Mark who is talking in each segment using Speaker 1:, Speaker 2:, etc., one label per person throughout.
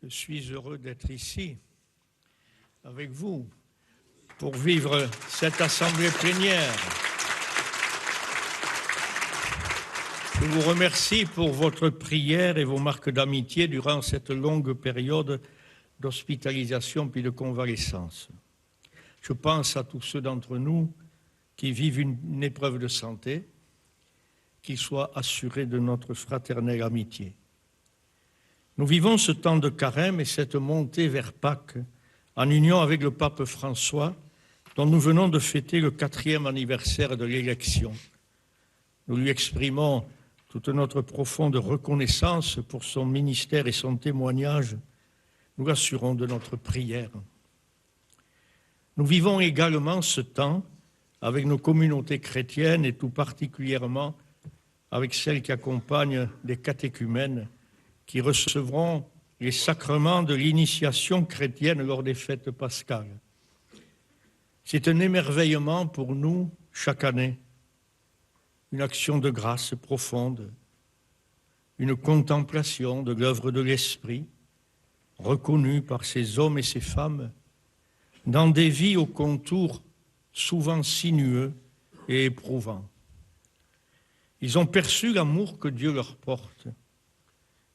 Speaker 1: Je suis heureux d'être ici avec vous pour vivre cette assemblée plénière. Je vous remercie pour votre prière et vos marques d'amitié durant cette longue période d'hospitalisation puis de convalescence. Je pense à tous ceux d'entre nous qui vivent une épreuve de santé, qu'ils soient assurés de notre fraternelle amitié. Nous vivons ce temps de carême et cette montée vers Pâques en union avec le pape François, dont nous venons de fêter le 4e anniversaire de l'élection. Nous lui exprimons toute notre profonde reconnaissance pour son ministère et son témoignage. Nous l'assurons de notre prière. Nous vivons également ce temps avec nos communautés chrétiennes et tout particulièrement avec celles qui accompagnent les catéchumènes qui recevront les sacrements de l'initiation chrétienne lors des fêtes pascales. C'est un émerveillement pour nous chaque année, une action de grâce profonde, une contemplation de l'œuvre de l'Esprit, reconnue par ces hommes et ces femmes, dans des vies aux contours souvent sinueux et éprouvants. Ils ont perçu l'amour que Dieu leur porte.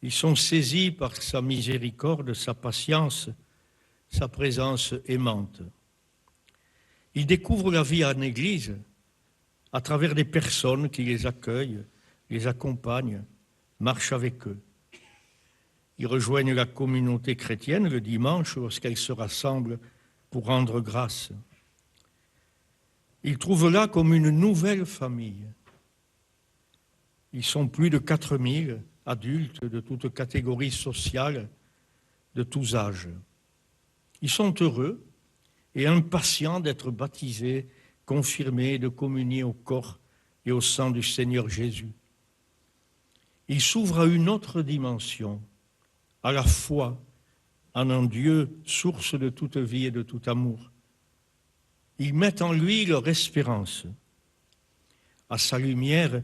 Speaker 1: Ils sont saisis par sa miséricorde, sa patience, sa présence aimante. Ils découvrent la vie en Église à travers des personnes qui les accueillent, les accompagnent, marchent avec eux. Ils rejoignent la communauté chrétienne le dimanche lorsqu'elle se rassemble pour rendre grâce. Ils trouvent là comme une nouvelle famille. Ils sont plus de 4000 adultes de toutes catégories sociales, de tous âges. Ils sont heureux et impatients d'être baptisés, confirmés et de communier au corps et au sang du Seigneur Jésus. Ils s'ouvrent à une autre dimension, à la foi en un Dieu, source de toute vie et de tout amour. Ils mettent en lui leur espérance. À sa lumière,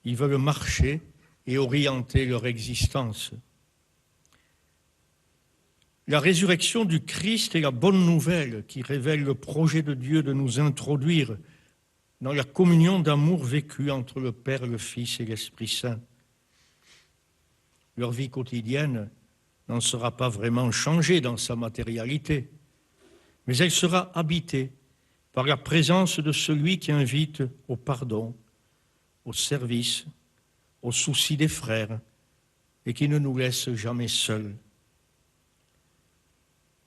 Speaker 1: ils veulent marcher et orienter leur existence. La résurrection du Christ est la bonne nouvelle qui révèle le projet de Dieu de nous introduire dans la communion d'amour vécue entre le Père, le Fils et l'Esprit Saint. Leur vie quotidienne n'en sera pas vraiment changée dans sa matérialité, mais elle sera habitée par la présence de celui qui invite au pardon, au service, au souci des frères et qui ne nous laisse jamais seuls.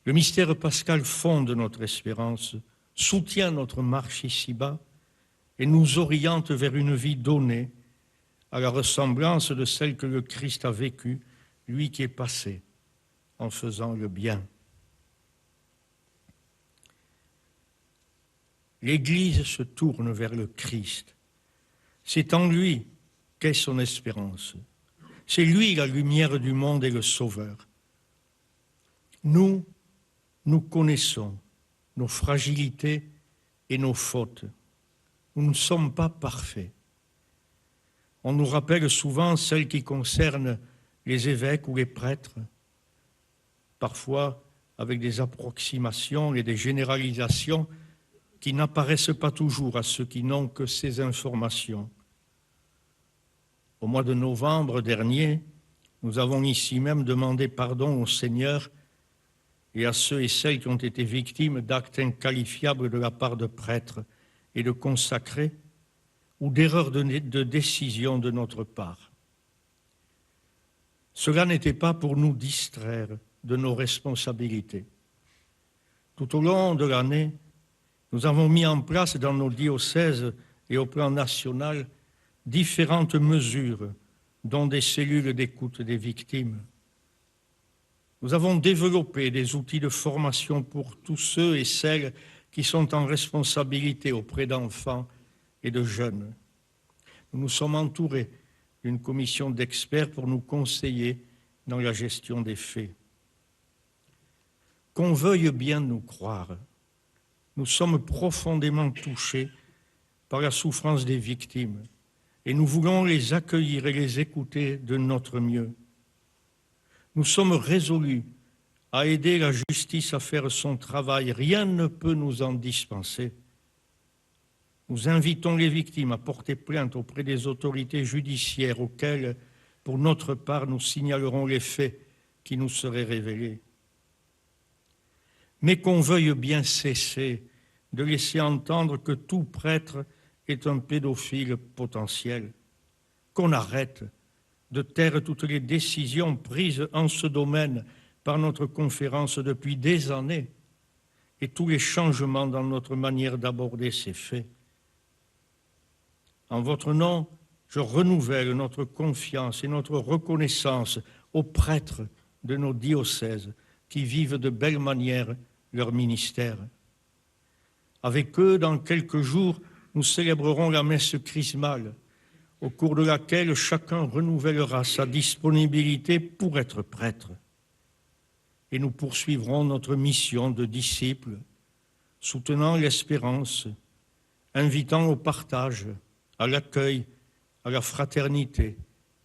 Speaker 1: Le mystère pascal fonde notre espérance, soutient notre marche ici-bas et nous oriente vers une vie donnée à la ressemblance de celle que le Christ a vécue, lui qui est passé en faisant le bien. L'Église se tourne vers le Christ. C'est en lui qu'est son espérance. C'est lui la lumière du monde et le sauveur. Nous connaissons nos fragilités et nos fautes. Nous ne sommes pas parfaits. On nous rappelle souvent celles qui concernent les évêques ou les prêtres, parfois avec des approximations et des généralisations qui n'apparaissent pas toujours à ceux qui n'ont que ces informations. Au mois de novembre dernier, nous avons ici même demandé pardon au Seigneur et à ceux et celles qui ont été victimes d'actes inqualifiables de la part de prêtres et de consacrés ou d'erreurs de décision de notre part. Cela n'était pas pour nous distraire de nos responsabilités. Tout au long de l'année, nous avons mis en place dans nos diocèses et au plan national différentes mesures, dont des cellules d'écoute des victimes. Nous avons développé des outils de formation pour tous ceux et celles qui sont en responsabilité auprès d'enfants et de jeunes. Nous nous sommes entourés d'une commission d'experts pour nous conseiller dans la gestion des faits. Qu'on veuille bien nous croire, nous sommes profondément touchés par la souffrance des victimes et nous voulons les accueillir et les écouter de notre mieux. Nous sommes résolus à aider la justice à faire son travail. Rien ne peut nous en dispenser. Nous invitons les victimes à porter plainte auprès des autorités judiciaires auxquelles, pour notre part, nous signalerons les faits qui nous seraient révélés. Mais qu'on veuille bien cesser de laisser entendre que tout prêtre est un pédophile potentiel, qu'on arrête de taire toutes les décisions prises en ce domaine par notre conférence depuis des années et tous les changements dans notre manière d'aborder ces faits. En votre nom, je renouvelle notre confiance et notre reconnaissance aux prêtres de nos diocèses qui vivent de belle manière leur ministère. Avec eux, dans quelques jours, nous célébrerons la messe chrismale, au cours de laquelle chacun renouvellera sa disponibilité pour être prêtre. Et nous poursuivrons notre mission de disciples, soutenant l'espérance, invitant au partage, à l'accueil, à la fraternité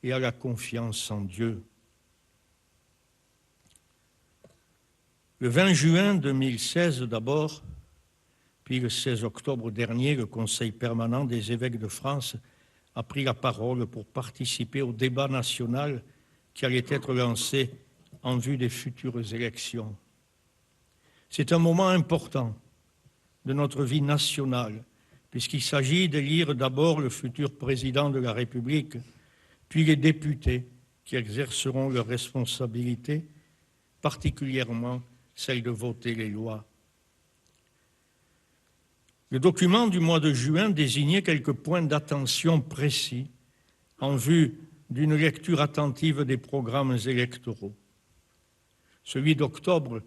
Speaker 1: et à la confiance en Dieu. Le 20 juin 2016 d'abord, puis le 16 octobre dernier, le Conseil permanent des évêques de France a pris la parole pour participer au débat national qui allait être lancé en vue des futures élections. C'est un moment important de notre vie nationale, puisqu'il s'agit d'élire d'abord le futur président de la République, puis les députés qui exerceront leurs responsabilités, particulièrement celle de voter les lois. Le document du mois de juin désignait quelques points d'attention précis en vue d'une lecture attentive des programmes électoraux. Celui d'octobre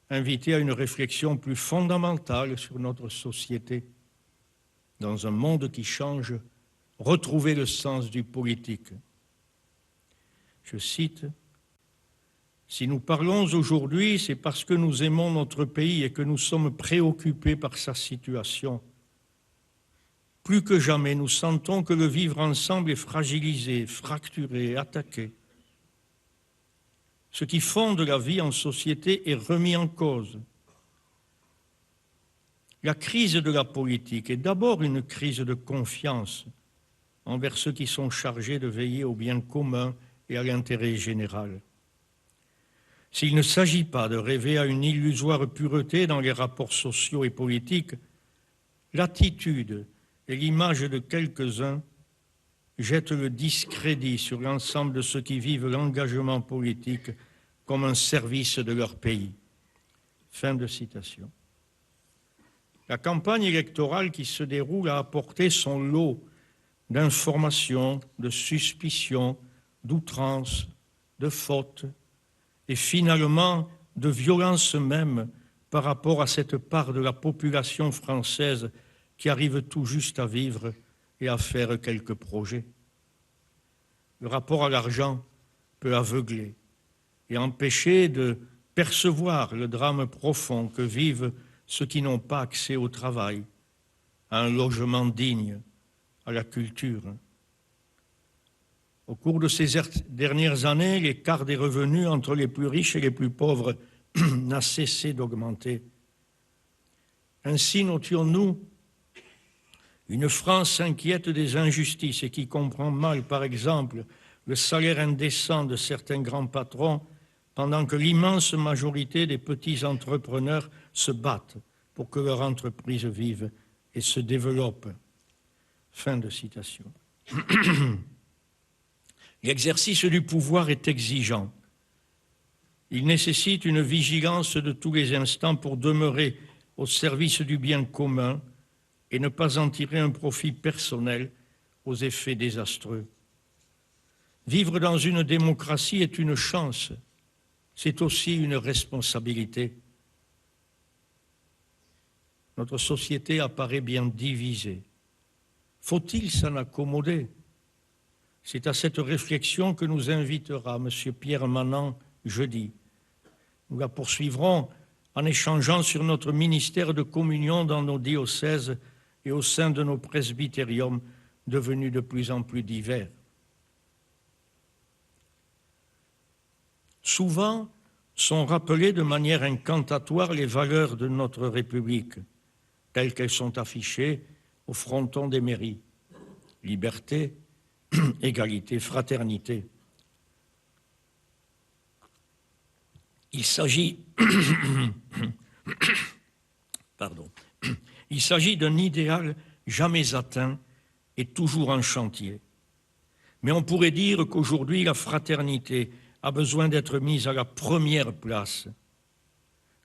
Speaker 1: invitait à une réflexion plus fondamentale sur notre société. Dans un monde qui change, retrouver le sens du politique. Je cite, « Si nous parlons aujourd'hui, c'est parce que nous aimons notre pays et que nous sommes préoccupés par sa situation. Plus que jamais, nous sentons que le vivre ensemble est fragilisé, fracturé, attaqué. Ce qui fonde la vie en société est remis en cause. La crise de la politique est d'abord une crise de confiance envers ceux qui sont chargés de veiller au bien commun et à l'intérêt général. S'il ne s'agit pas de rêver à une illusoire pureté dans les rapports sociaux et politiques, l'attitude et l'image de quelques-uns jettent le discrédit sur l'ensemble de ceux qui vivent l'engagement politique comme un service de leur pays. » Fin de citation. La campagne électorale qui se déroule a apporté son lot d'informations, de suspicions, d'outrances, de fautes et finalement de violences même par rapport à cette part de la population française qui arrive tout juste à vivre et à faire quelques projets. Le rapport à l'argent peut aveugler et empêcher de percevoir le drame profond que vivent ceux qui n'ont pas accès au travail, à un logement digne, à la culture. Au cours de ces dernières années, l'écart des revenus entre les plus riches et les plus pauvres n'a cessé d'augmenter. Ainsi notions-nous une France inquiète des injustices et qui comprend mal, par exemple, le salaire indécent de certains grands patrons, pendant que l'immense majorité des petits entrepreneurs se battent pour que leur entreprise vive et se développe. Fin de citation. L'exercice du pouvoir est exigeant. Il nécessite une vigilance de tous les instants pour demeurer au service du bien commun et ne pas en tirer un profit personnel aux effets désastreux. Vivre dans une démocratie est une chance, c'est aussi une responsabilité. Notre société apparaît bien divisée. Faut-il s'en accommoder? C'est à cette réflexion que nous invitera M. Pierre Manant jeudi. Nous la poursuivrons en échangeant sur notre ministère de communion dans nos diocèses et au sein de nos presbytériums devenus de plus en plus divers. Souvent, sont rappelées de manière incantatoire les valeurs de notre République, telles qu'elles sont affichées au fronton des mairies. Liberté, égalité, fraternité. Il s'agit d'un idéal jamais atteint et toujours en chantier. Mais on pourrait dire qu'aujourd'hui, la fraternité a besoin d'être mise à la première place.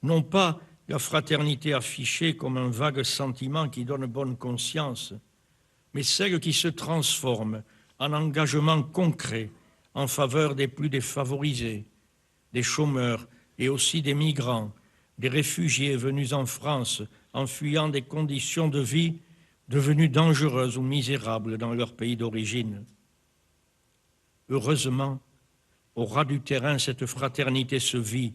Speaker 1: Non pas la fraternité affichée comme un vague sentiment qui donne bonne conscience, mais celle qui se transforme en engagement concret en faveur des plus défavorisés, des chômeurs et aussi des migrants, des réfugiés venus en France en fuyant des conditions de vie devenues dangereuses ou misérables dans leur pays d'origine. Heureusement, au ras du terrain, cette fraternité se vit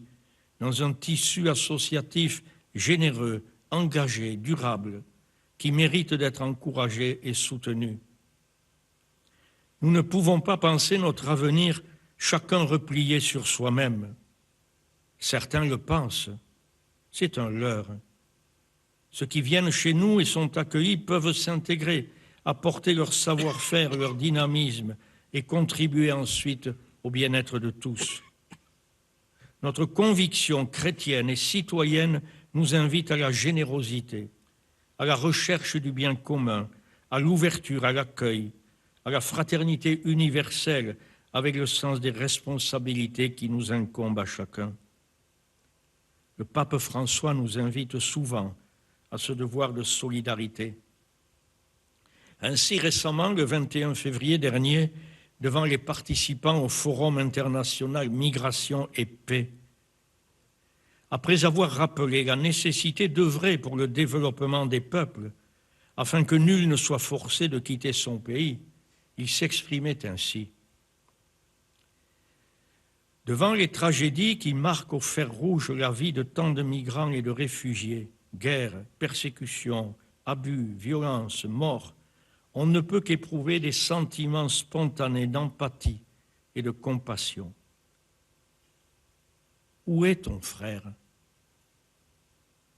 Speaker 1: dans un tissu associatif généreux, engagé, durable, qui mérite d'être encouragé et soutenu. Nous ne pouvons pas penser notre avenir chacun replié sur soi-même. Certains le pensent, c'est un leurre. Ceux qui viennent chez nous et sont accueillis peuvent s'intégrer, apporter leur savoir-faire, leur dynamisme et contribuer ensuite au bien-être de tous. Notre conviction chrétienne et citoyenne nous invite à la générosité, à la recherche du bien commun, à l'ouverture, à l'accueil, à la fraternité universelle avec le sens des responsabilités qui nous incombent à chacun. Le pape François nous invite souvent à ce devoir de solidarité. Ainsi, récemment, le 21 février dernier, devant les participants au Forum international Migration et Paix, après avoir rappelé la nécessité d'œuvrer pour le développement des peuples, afin que nul ne soit forcé de quitter son pays, il s'exprimait ainsi. Devant les tragédies qui marquent au fer rouge la vie de tant de migrants et de réfugiés, guerres, persécutions, abus, violences, morts, on ne peut qu'éprouver des sentiments spontanés d'empathie et de compassion. Où est ton frère?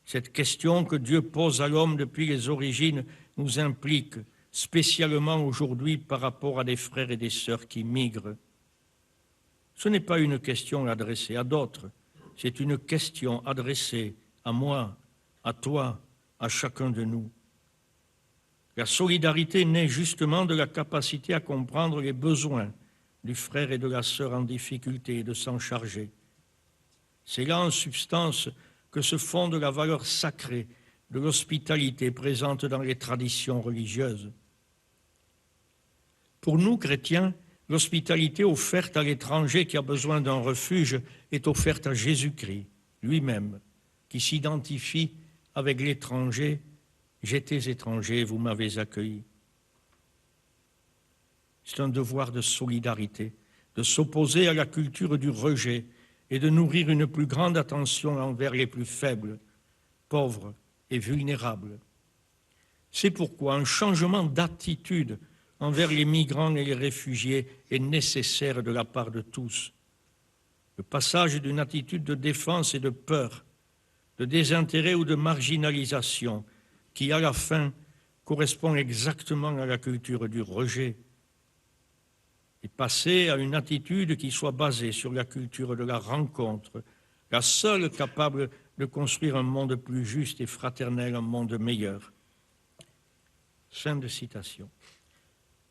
Speaker 1: Cette question que Dieu pose à l'homme depuis les origines nous implique spécialement aujourd'hui par rapport à des frères et des sœurs qui migrent. Ce n'est pas une question adressée à d'autres, c'est une question adressée à moi, à toi, à chacun de nous. La solidarité naît justement de la capacité à comprendre les besoins du frère et de la sœur en difficulté et de s'en charger. C'est là en substance que se fonde la valeur sacrée de l'hospitalité présente dans les traditions religieuses. Pour nous, chrétiens, l'hospitalité offerte à l'étranger qui a besoin d'un refuge est offerte à Jésus-Christ lui-même, qui s'identifie avec l'étranger. J'étais étranger, vous m'avez accueilli. C'est un devoir de solidarité, de s'opposer à la culture du rejet et de nourrir une plus grande attention envers les plus faibles, pauvres et vulnérables. C'est pourquoi un changement d'attitude envers les migrants et les réfugiés est nécessaire de la part de tous. Le passage d'une attitude de défense et de peur, de désintérêt ou de marginalisation, qui à la fin correspond exactement à la culture du rejet, et passer à une attitude qui soit basée sur la culture de la rencontre, la seule capable de construire un monde plus juste et fraternel, un monde meilleur. Fin de citation.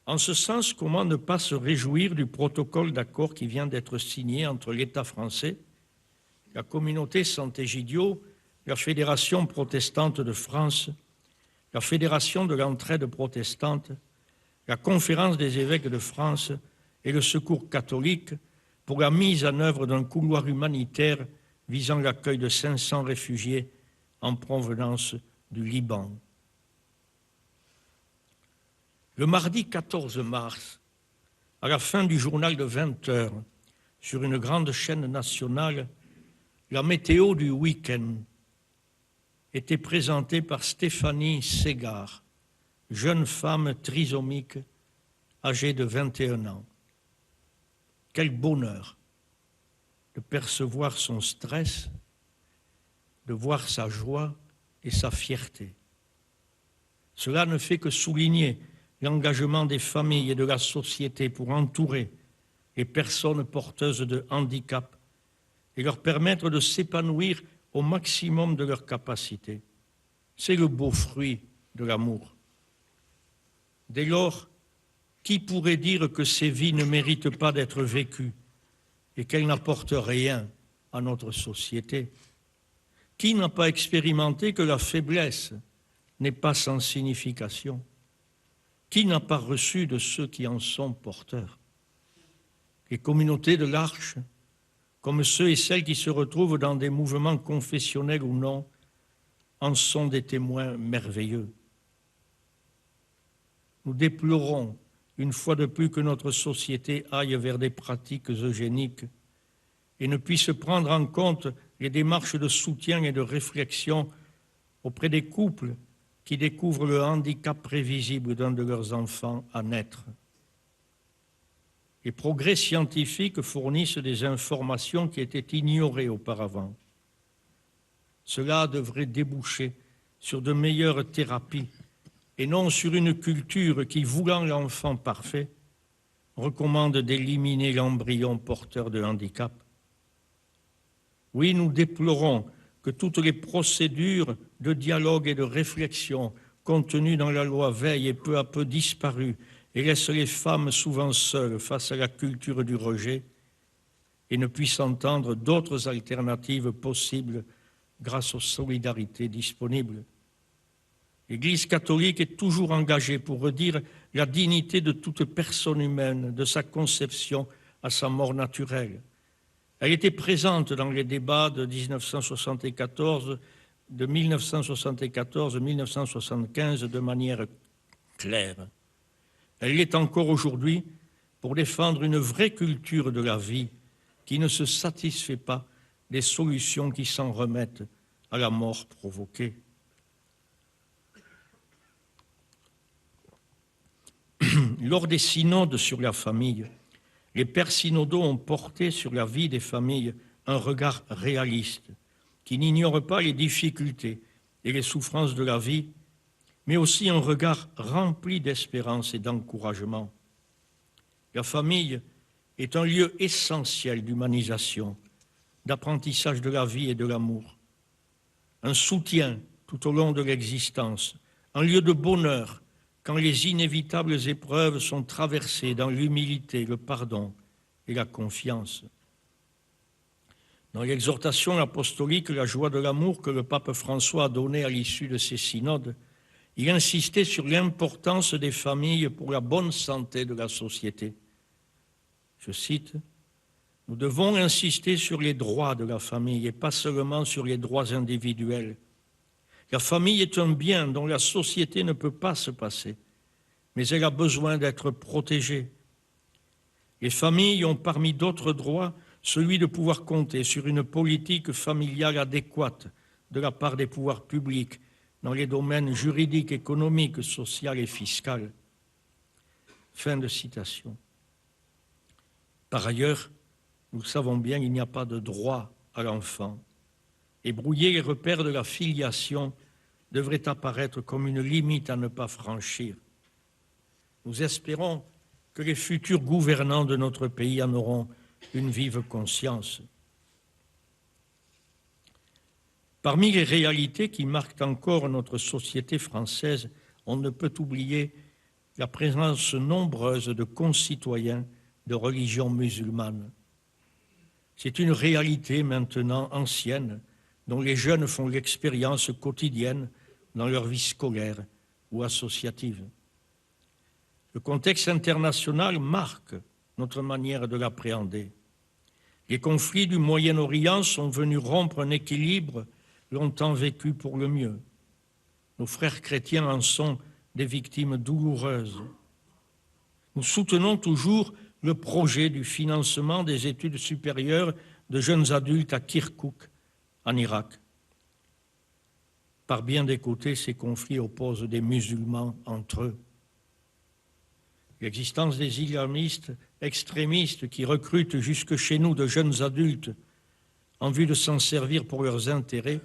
Speaker 1: En ce sens, comment ne pas se réjouir du protocole d'accord qui vient d'être signé entre l'État français, la communauté Sant'Egidio, la Fédération protestante de France, la Fédération de l'entraide protestante, la Conférence des évêques de France et le Secours catholique pour la mise en œuvre d'un couloir humanitaire visant l'accueil de 500 réfugiés en provenance du Liban. Le mardi 14 mars, à la fin du journal de 20 heures, sur une grande chaîne nationale, la météo du week-end était présentée par Stéphanie Ségard, jeune femme trisomique âgée de 21 ans. Quel bonheur de percevoir son stress, de voir sa joie et sa fierté. Cela ne fait que souligner l'engagement des familles et de la société pour entourer les personnes porteuses de handicap et leur permettre de s'épanouir au maximum de leurs capacités. C'est le beau fruit de l'amour. Dès lors, qui pourrait dire que ces vies ne méritent pas d'être vécues et qu'elles n'apportent rien à notre société? Qui n'a pas expérimenté que la faiblesse n'est pas sans signification? Qui n'a pas reçu de ceux qui en sont porteurs? Les communautés de l'Arche, comme ceux et celles qui se retrouvent dans des mouvements confessionnels ou non, en sont des témoins merveilleux. Nous déplorons une fois de plus que notre société aille vers des pratiques eugéniques et ne puisse prendre en compte les démarches de soutien et de réflexion auprès des couples qui découvrent le handicap prévisible d'un de leurs enfants à naître. Les progrès scientifiques fournissent des informations qui étaient ignorées auparavant. Cela devrait déboucher sur de meilleures thérapies et non sur une culture qui, voulant l'enfant parfait, recommande d'éliminer l'embryon porteur de handicap. Oui, nous déplorons que toutes les procédures de dialogue et de réflexion contenues dans la loi Veil aient peu à peu disparu et laissent les femmes souvent seules face à la culture du rejet et ne puissent entendre d'autres alternatives possibles grâce aux solidarités disponibles. L'Église catholique est toujours engagée pour redire la dignité de toute personne humaine, de sa conception à sa mort naturelle. Elle était présente dans les débats de 1974-1975 de manière claire. Elle l'est encore aujourd'hui pour défendre une vraie culture de la vie qui ne se satisfait pas des solutions qui s'en remettent à la mort provoquée. Lors des synodes sur la famille, les pères synodaux ont porté sur la vie des familles un regard réaliste, qui n'ignore pas les difficultés et les souffrances de la vie, mais aussi un regard rempli d'espérance et d'encouragement. La famille est un lieu essentiel d'humanisation, d'apprentissage de la vie et de l'amour, un soutien tout au long de l'existence, un lieu de bonheur quand les inévitables épreuves sont traversées dans l'humilité, le pardon et la confiance. Dans l'exhortation apostolique « La joie de l'amour » que le pape François a donnée à l'issue de ces synodes, il insistait sur l'importance des familles pour la bonne santé de la société. Je cite, « Nous devons insister sur les droits de la famille et pas seulement sur les droits individuels. La famille est un bien dont la société ne peut pas se passer, mais elle a besoin d'être protégée. Les familles ont parmi d'autres droits celui de pouvoir compter sur une politique familiale adéquate de la part des pouvoirs publics dans les domaines juridiques, économiques, social et fiscal. » Fin de citation. Par ailleurs, nous savons bien qu'il n'y a pas de droit à l'enfant. Et brouiller les repères de la filiation devrait apparaître comme une limite à ne pas franchir. Nous espérons que les futurs gouvernants de notre pays en auront une vive conscience. Parmi les réalités qui marquent encore notre société française, on ne peut oublier la présence nombreuse de concitoyens de religion musulmane. C'est une réalité maintenant ancienne dont les jeunes font l'expérience quotidienne dans leur vie scolaire ou associative. Le contexte international marque notre manière de l'appréhender. Les conflits du Moyen-Orient sont venus rompre un équilibre longtemps vécu pour le mieux. Nos frères chrétiens en sont des victimes douloureuses. Nous soutenons toujours le projet du financement des études supérieures de jeunes adultes à Kirkouk, en Irak. Par bien des côtés, ces conflits opposent des musulmans entre eux. L'existence des islamistes extrémistes qui recrutent jusque chez nous de jeunes adultes en vue de s'en servir pour leurs intérêts,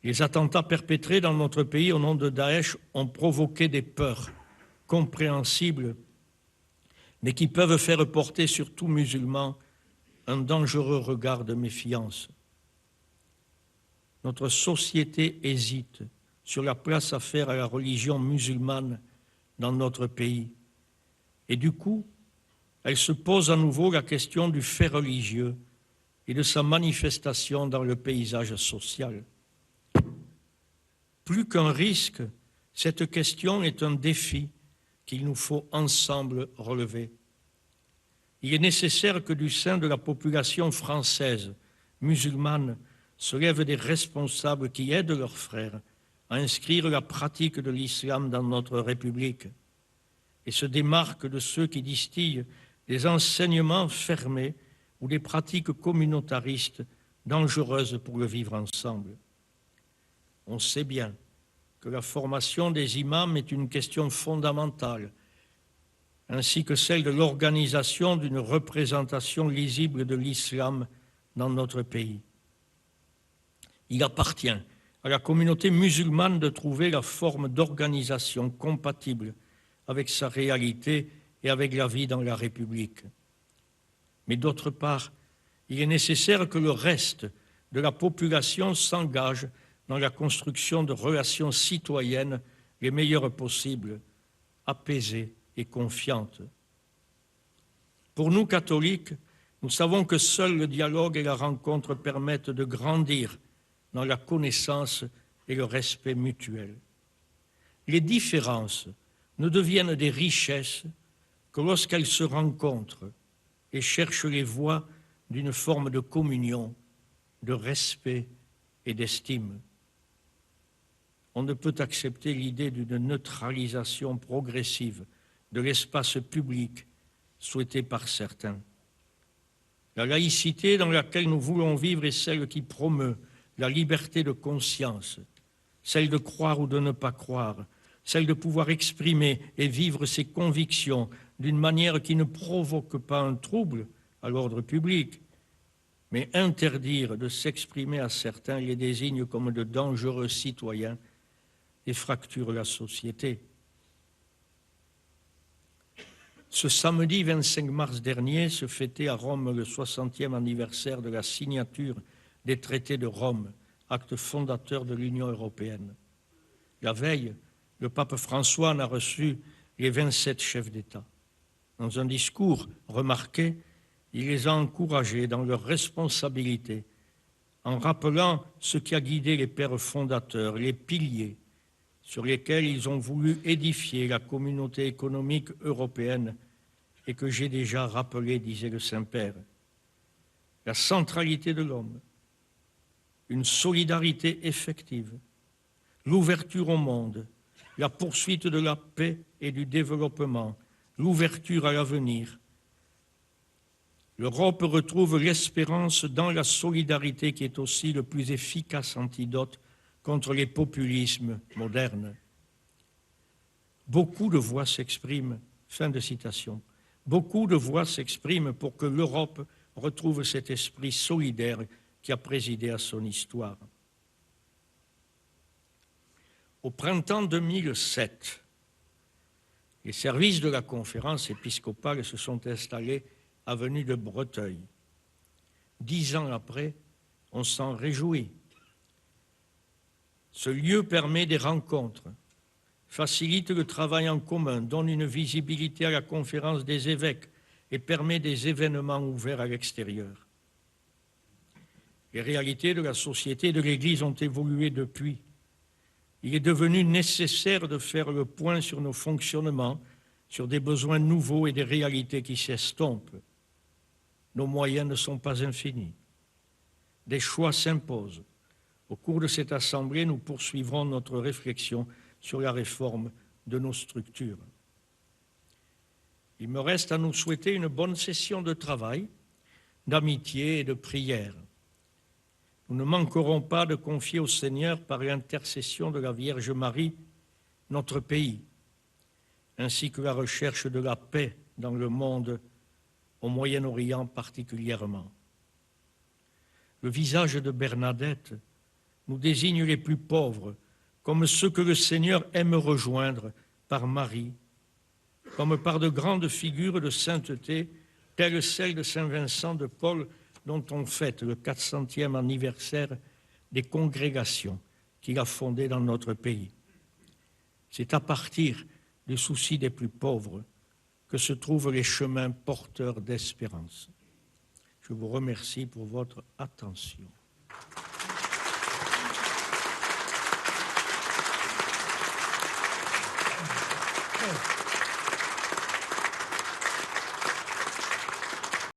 Speaker 1: les attentats perpétrés dans notre pays au nom de Daesh ont provoqué des peurs compréhensibles, mais qui peuvent faire porter sur tout musulman un dangereux regard de méfiance. Notre société hésite sur la place à faire à la religion musulmane dans notre pays. Et du coup, elle se pose à nouveau la question du fait religieux et de sa manifestation dans le paysage social. Plus qu'un risque, cette question est un défi qu'il nous faut ensemble relever. Il est nécessaire que du sein de la population française musulmane se lèvent des responsables qui aident leurs frères à inscrire la pratique de l'islam dans notre République et se démarquent de ceux qui distillent des enseignements fermés ou des pratiques communautaristes dangereuses pour le vivre ensemble. On sait bien que la formation des imams est une question fondamentale, ainsi que celle de l'organisation d'une représentation lisible de l'islam dans notre pays. Il appartient à la communauté musulmane de trouver la forme d'organisation compatible avec sa réalité et avec la vie dans la République. Mais d'autre part, il est nécessaire que le reste de la population s'engage dans la construction de relations citoyennes les meilleures possibles, apaisées et confiantes. Pour nous, catholiques, nous savons que seul le dialogue et la rencontre permettent de grandir dans la connaissance et le respect mutuel. Les différences ne deviennent des richesses que lorsqu'elles se rencontrent et cherchent les voies d'une forme de communion, de respect et d'estime. On ne peut accepter l'idée d'une neutralisation progressive de l'espace public souhaitée par certains. La laïcité dans laquelle nous voulons vivre est celle qui promeut la liberté de conscience, celle de croire ou de ne pas croire, celle de pouvoir exprimer et vivre ses convictions d'une manière qui ne provoque pas un trouble à l'ordre public, mais interdire de s'exprimer à certains les désigne comme de dangereux citoyens et fracture la société. Ce samedi 25 mars dernier se fêtait à Rome le 60e anniversaire de la signature des traités de Rome, acte fondateur de l'Union européenne. La veille, le pape François en a reçu les 27 chefs d'État. Dans un discours remarqué, il les a encouragés dans leurs responsabilités, en rappelant ce qui a guidé les pères fondateurs, les piliers sur lesquels ils ont voulu édifier la communauté économique européenne et que j'ai déjà rappelé, disait le Saint-Père. La centralité de l'homme, une solidarité effective, l'ouverture au monde, la poursuite de la paix et du développement, l'ouverture à l'avenir. L'Europe retrouve l'espérance dans la solidarité qui est aussi le plus efficace antidote contre les populismes modernes. Beaucoup de voix s'expriment, fin de citation, beaucoup de voix s'expriment pour que l'Europe retrouve cet esprit solidaire qui a présidé à son histoire. Au printemps 2007, les services de la conférence épiscopale se sont installés avenue de Breteuil. 10 ans après, on s'en réjouit. Ce lieu permet des rencontres, facilite le travail en commun, donne une visibilité à la conférence des évêques et permet des événements ouverts à l'extérieur. Les réalités de la société et de l'Église ont évolué depuis. Il est devenu nécessaire de faire le point sur nos fonctionnements, sur des besoins nouveaux et des réalités qui s'estompent. Nos moyens ne sont pas infinis. Des choix s'imposent. Au cours de cette assemblée, nous poursuivrons notre réflexion sur la réforme de nos structures. Il me reste à nous souhaiter une bonne session de travail, d'amitié et de prière. Nous ne manquerons pas de confier au Seigneur, par l'intercession de la Vierge Marie, notre pays, ainsi que la recherche de la paix dans le monde, au Moyen-Orient particulièrement. le visage de Bernadette nous désigne les plus pauvres comme ceux que le Seigneur aime rejoindre par Marie, comme par de grandes figures de sainteté, telles celles de Saint Vincent de Paul, dont on fête le 400e anniversaire des congrégations qu'il a fondées dans notre pays. C'est à partir du souci des plus pauvres que se trouvent les chemins porteurs d'espérance. Je vous remercie pour votre attention.